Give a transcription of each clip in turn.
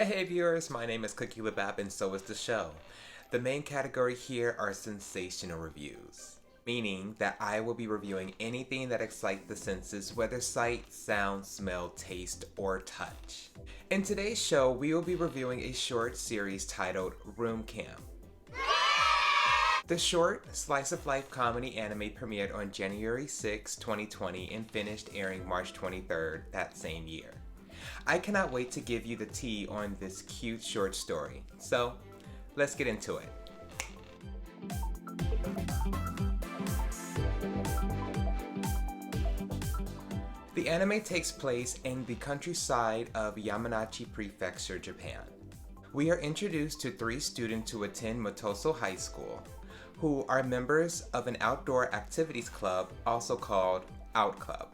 Hey viewers, my name is LeB.A.P and so is the show. The main category here are sensational reviews, meaning that I will be reviewing anything that excites the senses, whether sight, sound, smell, taste, or touch. In today's show, we will be reviewing a short series titled Room Camp. The short, slice-of-life comedy anime premiered on January 6, 2020 and finished airing March 23rd that same year. I cannot wait to give you the tea on this cute short story, so let's get into it. The anime takes place in the countryside of Yamanashi Prefecture, Japan. We are introduced to 3 students who attend Motoso High School, who are members of an outdoor activities club, also called Out Club.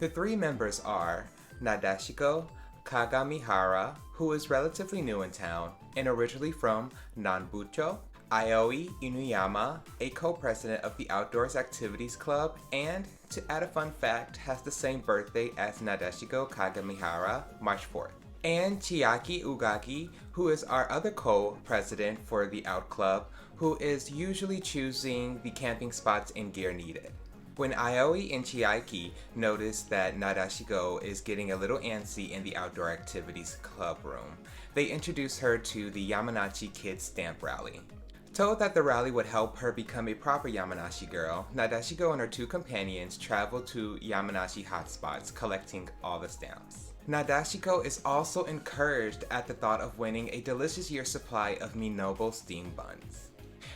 The 3 members are Nadeshiko Kagamihara, who is relatively new in town and originally from Nanbucho, Aoi Inuyama, a co-president of the Outdoors Activities Club, and, to add a fun fact, has the same birthday as Nadeshiko Kagamihara, March 4th. And Chiaki Ugaki, who is our other co-president for the Out Club, who is usually choosing the camping spots and gear needed. When Aoi and Chiaki notice that Nadeshiko is getting a little antsy in the Outdoor Activities Club room, they introduce her to the Yamanashi Kids Stamp Rally. Told that the rally would help her become a proper Yamanashi girl, Nadeshiko and her 2 companions travel to Yamanashi hotspots, collecting all the stamps. Nadeshiko is also encouraged at the thought of winning a delicious year's supply of Minobo steamed buns.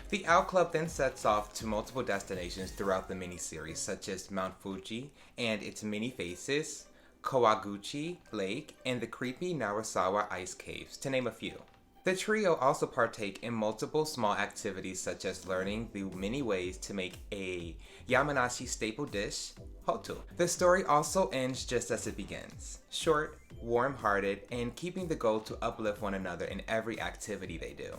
The Out Club then sets off to multiple destinations throughout the miniseries, such as Mount Fuji and its many faces, Kawaguchi Lake, and the creepy Narasawa ice caves, to name a few. The trio also partake in multiple small activities such as learning the many ways to make a Yamanashi staple dish, hotu. The story also ends just as it begins, short, warm-hearted, and keeping the goal to uplift one another in every activity they do.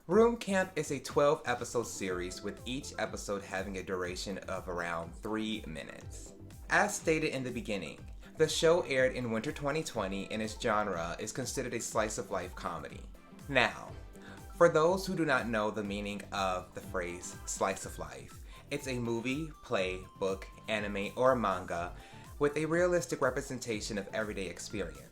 Room Camp is a 12-episode series with each episode having a duration of around 3 minutes. As stated in the beginning, the show aired in winter 2020 and its genre is considered a slice-of-life comedy. Now, for those who do not know the meaning of the phrase slice of life, it's a movie, play, book, anime, or manga with a realistic representation of everyday experience.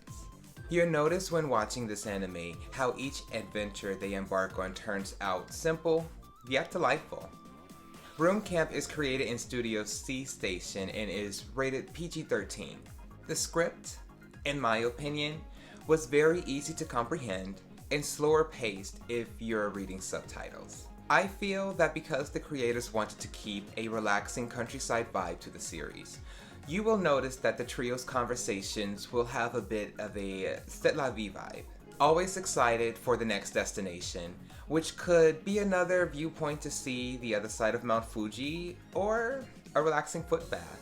You'll notice when watching this anime how each adventure they embark on turns out simple, yet delightful. Room Camp is created in Studio C Station and is rated PG-13. The script, in my opinion, was very easy to comprehend and slower paced if you're reading subtitles. I feel that because the creators wanted to keep a relaxing countryside vibe to the series, you will notice that the trio's conversations will have a bit of a c'est la vie vibe. Always excited for the next destination, which could be another viewpoint to see the other side of Mount Fuji, or a relaxing foot bath.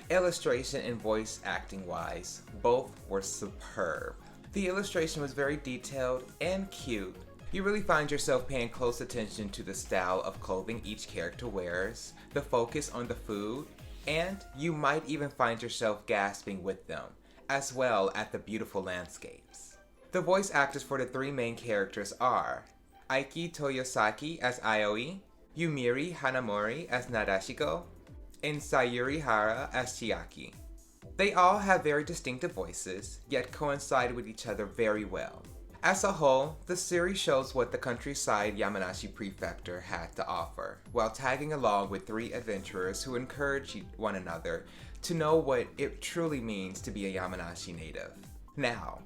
Illustration and voice acting wise, both were superb. The illustration was very detailed and cute. You really find yourself paying close attention to the style of clothing each character wears, the focus on the food, and you might even find yourself gasping with them, as well as the beautiful landscapes. The voice actors for the 3 main characters are Aiki Toyosaki as Aoi, Yumiri Hanamori as Nadeshiko, and Sayuri Hara as Chiaki. They all have very distinctive voices, yet coincide with each other very well. As a whole, the series shows what the countryside Yamanashi Prefecture had to offer, while tagging along with 3 adventurers who encourage one another to know what it truly means to be a Yamanashi native. Now,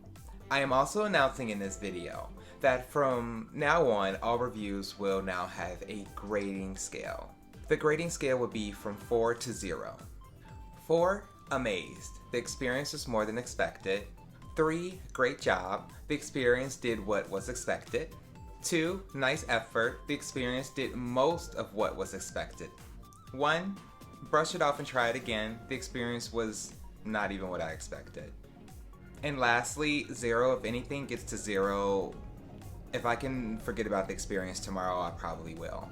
I am also announcing in this video that from now on, all reviews will now have a grading scale. The grading scale would be from 4 to 0. 4, amazed. The experience was more than expected. 3, great job. The experience did what was expected. 2, nice effort. The experience did most of what was expected. 1, brush it off and try it again. The experience was not even what I expected. And lastly, 0, if anything gets to 0, if I can forget about the experience tomorrow, I probably will.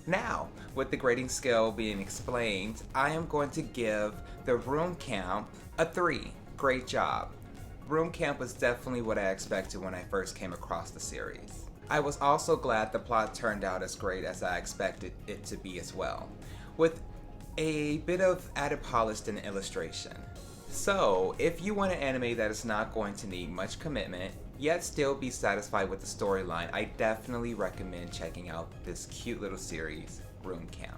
Now, with the grading scale being explained, I am going to give the Room Camp a 3. Great job. Room Camp was definitely what I expected when I first came across the series. I was also glad the plot turned out as great as I expected it to be as well, with a bit of added polish in the illustration. So, if you want an anime that is not going to need much commitment, yet still be satisfied with the storyline, I definitely recommend checking out this cute little series, Room Camp.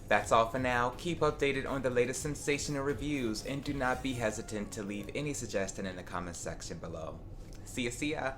That's all for now. Keep updated on the latest sensational reviews, and do not be hesitant to leave any suggestion in the comments section below. See ya!